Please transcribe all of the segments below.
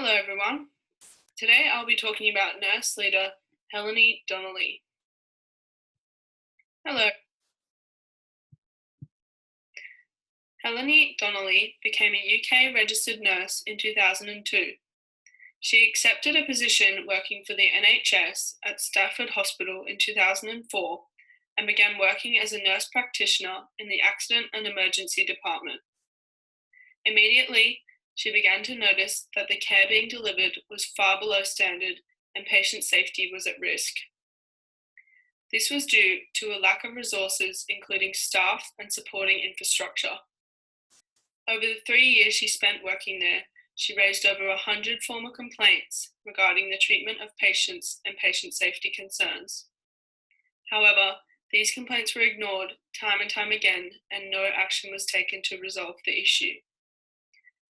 Hello everyone. Today I'll be talking about nurse leader Helene Donnelly. Hello. Helene Donnelly became a UK registered nurse in 2002. She accepted a position working for the NHS at Stafford Hospital in 2004 and began working as a nurse practitioner in the Accident and Emergency Department. Immediately, she began to notice that the care being delivered was far below standard and patient safety was at risk. This was due to a lack of resources, including staff and supporting infrastructure. Over the 3 years she spent working there, she raised over 100 formal complaints regarding the treatment of patients and patient safety concerns. However, these complaints were ignored time and time again, and no action was taken to resolve the issue.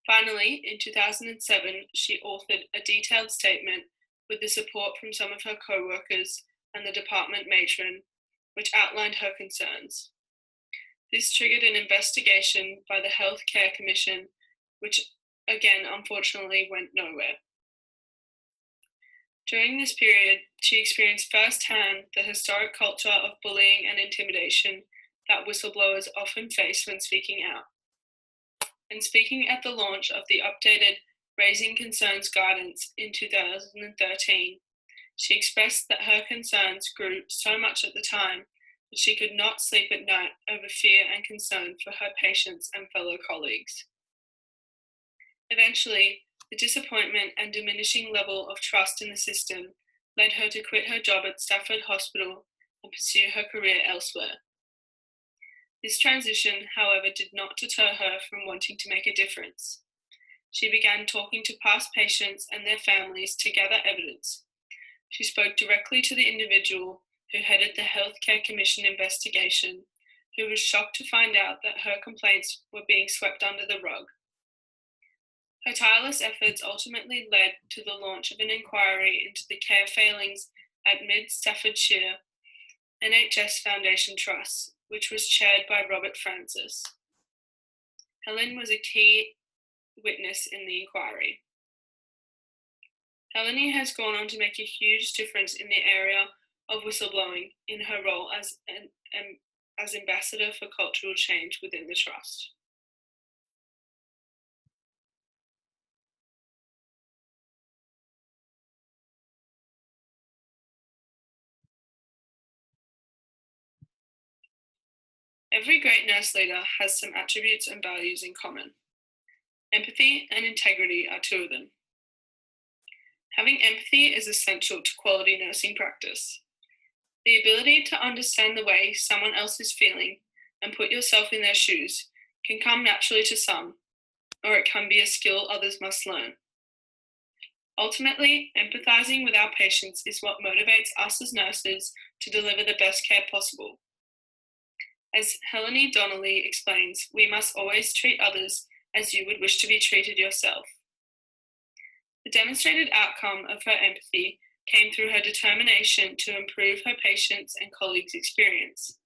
Finally, in 2007, she authored a detailed statement with the support from some of her co-workers and the department matron, which outlined her concerns. This triggered an investigation by the Health Care Commission, which again, unfortunately, went nowhere. During this period, she experienced firsthand the historic culture of bullying and intimidation that whistleblowers often face when speaking out. And speaking at the launch of the updated Raising Concerns guidance in 2013, she expressed that her concerns grew so much at the time that she could not sleep at night over fear and concern for her patients and fellow colleagues. Eventually, the disappointment and diminishing level of trust in the system led her to quit her job at Stafford Hospital and pursue her career elsewhere. This transition, however, did not deter her from wanting to make a difference. She began talking to past patients and their families to gather evidence. She spoke directly to the individual who headed the Health Care Commission investigation, who was shocked to find out that her complaints were being swept under the rug. Her tireless efforts ultimately led to the launch of an inquiry into the care failings at Mid Staffordshire NHS Foundation Trust, which was chaired by Robert Francis. Helen was a key witness in the inquiry. Helene has gone on to make a huge difference in the area of whistleblowing in her role as ambassador for cultural change within the trust. Every great nurse leader has some attributes and values in common. Empathy and integrity are two of them. Having empathy is essential to quality nursing practice. The ability to understand the way someone else is feeling and put yourself in their shoes can come naturally to some, or it can be a skill others must learn. Ultimately, empathizing with our patients is what motivates us as nurses to deliver the best care possible. As Helene Donnelly explains, we must always treat others as you would wish to be treated yourself. The demonstrated outcome of her empathy came through her determination to improve her patients' and colleagues' experience.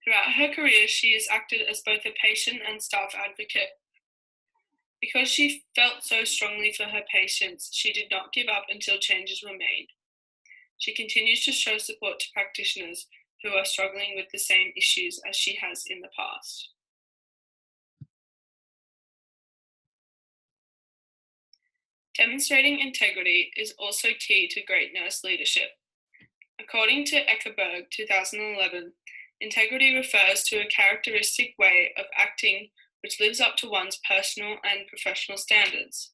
Throughout her career, she has acted as both a patient and staff advocate. Because she felt so strongly for her patients, she did not give up until changes were made. She continues to show support to practitioners who are struggling with the same issues as she has in the past. Demonstrating integrity is also key to great nurse leadership. According to Eckerberg 2011, integrity refers to a characteristic way of acting which lives up to one's personal and professional standards.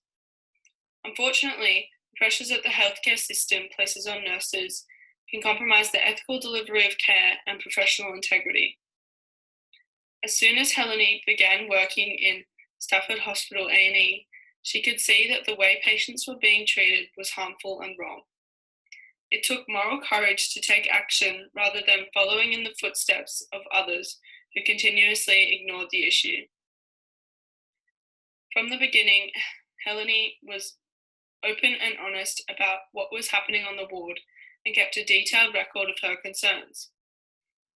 Unfortunately, the pressures that the healthcare system places on nurses can compromise the ethical delivery of care and professional integrity. As soon as Helene began working in Stafford Hospital A&E, she could see that the way patients were being treated was harmful and wrong. It took moral courage to take action rather than following in the footsteps of others who continuously ignored the issue. From the beginning, Helene was open and honest about what was happening on the ward and kept a detailed record of her concerns.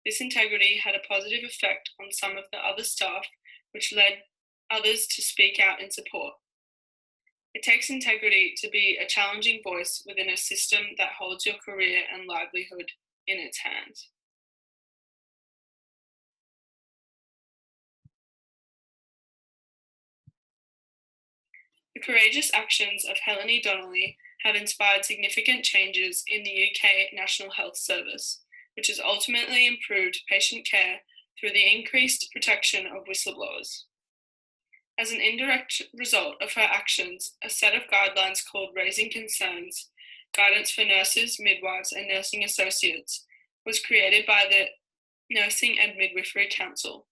This integrity had a positive effect on some of the other staff, which led others to speak out in support. It takes integrity to be a challenging voice within a system that holds your career and livelihood in its hands. The courageous actions of Helene Donnelly have inspired significant changes in the UK National Health Service, which has ultimately improved patient care through the increased protection of whistleblowers. As an indirect result of her actions, a set of guidelines called Raising Concerns, Guidance for Nurses, Midwives, and Nursing Associates, was created by the Nursing and Midwifery Council.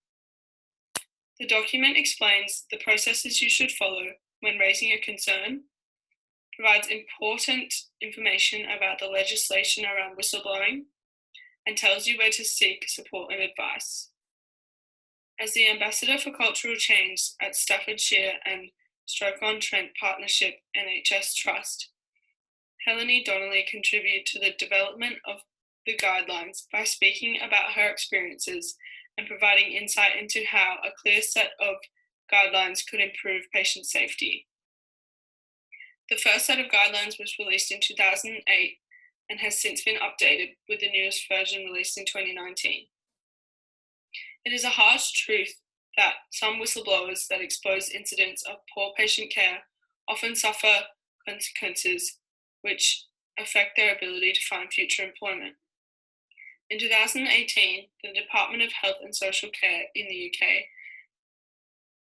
The document explains the processes you should follow when raising a concern, provides important information about the legislation around whistleblowing, and tells you where to seek support and advice. As the Ambassador for Cultural Change at Staffordshire and Stoke-on-Trent Partnership NHS Trust, Helene Donnelly contributed to the development of the guidelines by speaking about her experiences and providing insight into how a clear set of guidelines could improve patient safety. The first set of guidelines was released in 2008 and has since been updated with the newest version released in 2019. It is a harsh truth that some whistleblowers that expose incidents of poor patient care often suffer consequences which affect their ability to find future employment. In 2018, the Department of Health and Social Care in the UK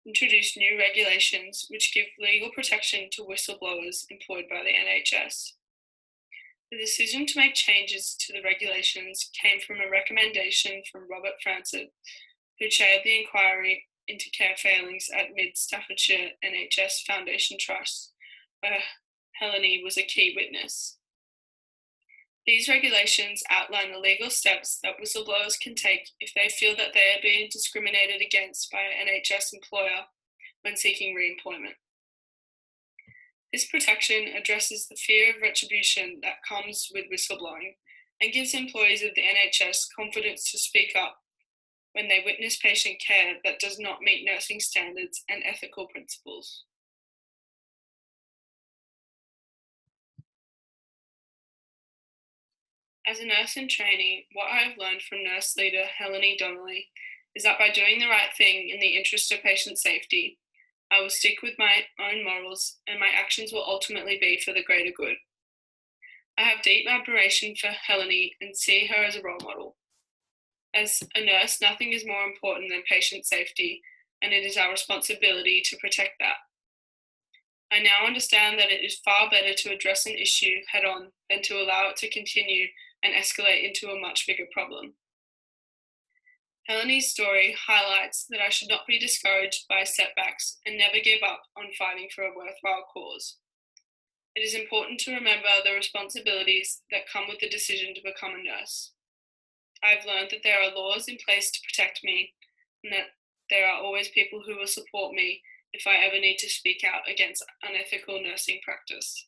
introduced new regulations which give legal protection to whistleblowers employed by the NHS. The decision to make changes to the regulations came from a recommendation from Robert Francis, who chaired the inquiry into care failings at Mid Staffordshire NHS Foundation Trust, where Helene was a key witness. These regulations outline the legal steps that whistleblowers can take if they feel that they are being discriminated against by an NHS employer when seeking re-employment. This protection addresses the fear of retribution that comes with whistleblowing and gives employees of the NHS confidence to speak up when they witness patient care that does not meet nursing standards and ethical principles. As a nurse in training, what I have learned from nurse leader Helene Donnelly is that by doing the right thing in the interest of patient safety, I will stick with my own morals and my actions will ultimately be for the greater good. I have deep admiration for Helene and see her as a role model. As a nurse, nothing is more important than patient safety, and it is our responsibility to protect that. I now understand that it is far better to address an issue head on than to allow it to continue and escalate into a much bigger problem. Helene's story highlights that I should not be discouraged by setbacks and never give up on fighting for a worthwhile cause. It is important to remember the responsibilities that come with the decision to become a nurse. I have learned that there are laws in place to protect me and that there are always people who will support me if I ever need to speak out against unethical nursing practice.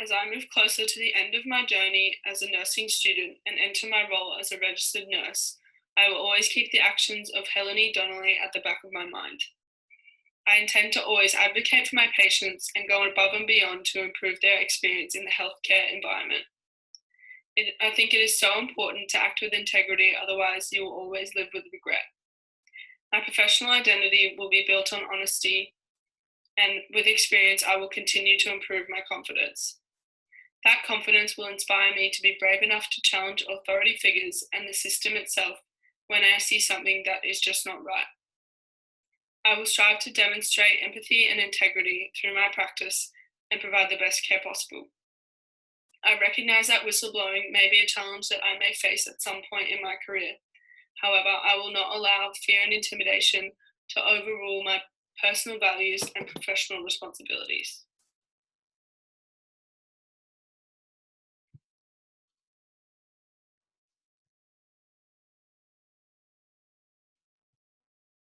As I move closer to the end of my journey as a nursing student and enter my role as a registered nurse, I will always keep the actions of Helene Donnelly at the back of my mind. I intend to always advocate for my patients and go above and beyond to improve their experience in the healthcare environment. I think it is so important to act with integrity, otherwise you will always live with regret. My professional identity will be built on honesty, and with experience I will continue to improve my confidence. That confidence will inspire me to be brave enough to challenge authority figures and the system itself when I see something that is just not right. I will strive to demonstrate empathy and integrity through my practice and provide the best care possible. I recognise that whistleblowing may be a challenge that I may face at some point in my career. However, I will not allow fear and intimidation to overrule my personal values and professional responsibilities.